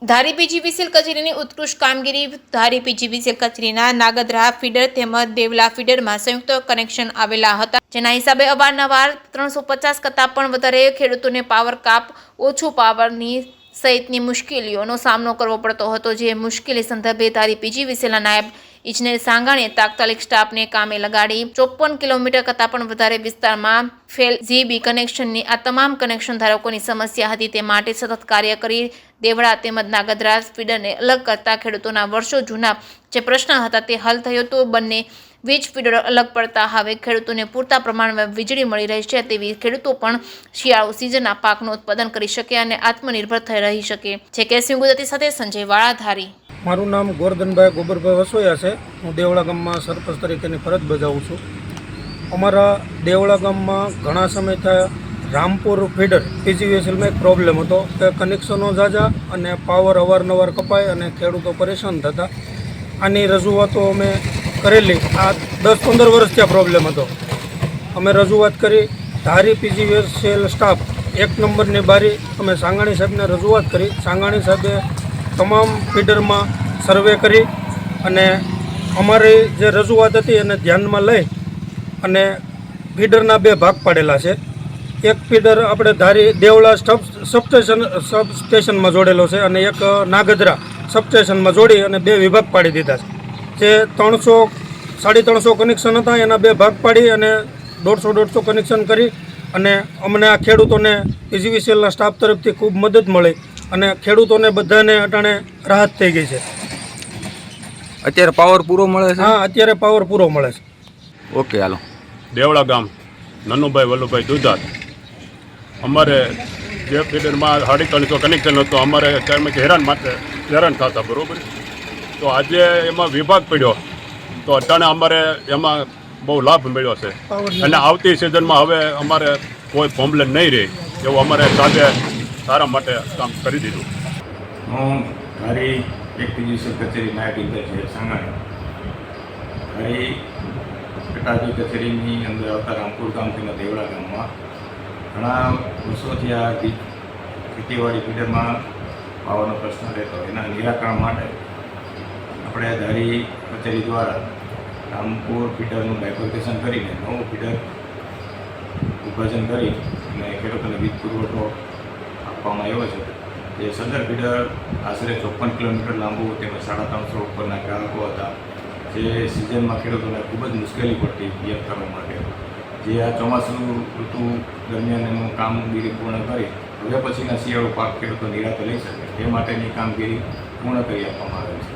ધારી PGVCL કચેરીની ઉત્કૃષ્ટ કામગીરી। ધારી પીજીવીસીએલ કચેરીના નાગદરા ફીડર તેમજ દેવલા ફીડરમાં સંયુક્ત કનેક્શન આવેલા હતા, જેના હિસાબે અવારનવાર 350 કરતાં પણ વધારે ખેડૂતોને પાવર કાપ, ઓછું પાવરની સહિતની મુશ્કેલીઓનો સામનો કરવો પડતો હતો। જે મુશ્કેલી સંદર્ભે ધારી પીજીવીસીએલના નાયબ ઇજનેર સાંગાણીએ તાત્કાલિક સ્ટાફને કામે લગાડી 54 કિલોમીટર કરતાં પણ વધારે વિસ્તારમાં ફેલ જીબી કનેક્શનની આ તમામ કનેક્શન ધારકોની સમસ્યા હતી, તે માટે સતત કાર્ય કરી દેવડા તેમજ નાગદરા ફીડરને અલગ કરતા ખેડૂતોના વર્ષો જૂના જે પ્રશ્ન હતા તે હલ થયો તો બંને વીજ ફીડરો અલગ પડતા હવે ખેડૂતોને પૂરતા પ્રમાણમાં વીજળી મળી રહી છે, તેવી ખેડૂતો પણ શિયાળુ સિઝનના પાકનું ઉત્પાદન કરી શકે અને આત્મનિર્ભર થઈ રહી શકે છે। કેસી ગુજરાતી સાથે સંજય વાળા, ધારી। મારું નામ ગોરધનભાઈ ગોબરભાઈ વસોયા છે। હું દેવળા ગામમાં સરપંચ તરીકેની ફરજ બજાવું છું। અમારા દેવળા ગામમાં ઘણા સમયથી રામપુર ફીડર પીજીવીસીએલમાં એક પ્રોબ્લેમ હતો કે કનેક્શનો ઝાઝા અને પાવર અવારનવાર કપાય અને ખેડૂતો પરેશાન થતા। આની રજૂઆતો અમે કરેલી, આ 10-15 વર્ષથી આ પ્રોબ્લેમ હતો। અમે રજૂઆત કરી, ધારી પીજીવીસીએલ સ્ટાફ 1 નંબરની બારી અમે સાંગાણી સાહેબને રજૂઆત કરી। સાંગાણી સાહેબે તમામ ફીડરમાં સર્વે કરી અને અમારી જે રજૂઆત હતી એને ધ્યાનમાં લઈ અને ફીડરના 2 ભાગ પાડેલા છે। એક ફીડર આપણે ધારી દેવળા સબસ્ટેશનમાં જોડેલો છે અને એક નાગદરા સબસ્ટેશનમાં જોડી અને 2 વિભાગ પાડી દીધા છે। જે 300-350 કનેક્શન હતા એના 2 ભાગ પાડી અને 150-150 કનેક્શન કરી અને અમને આ ખેડૂતોને પીજીવીસીએલના સ્ટાફ તરફથી ખૂબ મદદ મળી અને ખેડૂતોને બધાને અટાણે રાહત થઈ ગઈ છે। અત્યારે પાવર પૂરો મળે છે? હા, અત્યારે પાવર પૂરો મળે છે। ઓકે, હાલો। દેવળા ગામ નનુભાઈ વલ્લુભાઈ દુધાત। અમારે જે ફીડરમાં 350 કનેક્શન હતો, અમારે ત્યારમાં હેરાન થતા, બરાબર। તો આજે એમાં વિભાગ પડ્યો તો અટાણે અમારે એમાં બહુ લાભ મળ્યો છે અને આવતી સિઝનમાં હવે અમારે કોઈ પ્રોબ્લેમ નહીં રહે એવું અમારે સાહેબે સારા માટે કામ કરી દીધું। હું ધારી પીજીવીસીએલ કચેરી નાયબ ઇજનેર સાંગાણી। ધારી પેટાજી કચેરીની અંદર આવતા રામપુર ગામ તેમજ દેવળા ગામમાં ઘણા વર્ષોથી આ ખેતીવાડી ફીડરમાં પાવરનો પ્રશ્ન રહેતો, એના નિરાકરણ માટે આપણે ધારી કચેરી દ્વારા રામપુર ફીડરનું બાયફર્કેશન કરીને નવું ફીડર વિભાજન કરી અને ખેડૂતોને વીજ પુરવઠો આપવામાં આવ્યો છે। જે સદર ફીડર આશરે 54 કિલોમીટર લાંબુ તેમજ 350 ઉપરના ગ્રાહકો હતા, જે સિઝનમાં ખેડૂતોને ખૂબ જ મુશ્કેલી પડતી પિયત કરવા માટે। જે આ ચોમાસું ઋતુ દરમિયાન એનું કામગીરી પૂર્ણ કરી હવે પછીના શિયાળુ પાક ખેડૂતો નિરાતે લઈ શકે તે માટેની કામગીરી પૂર્ણ કરી આપવામાં આવે છે।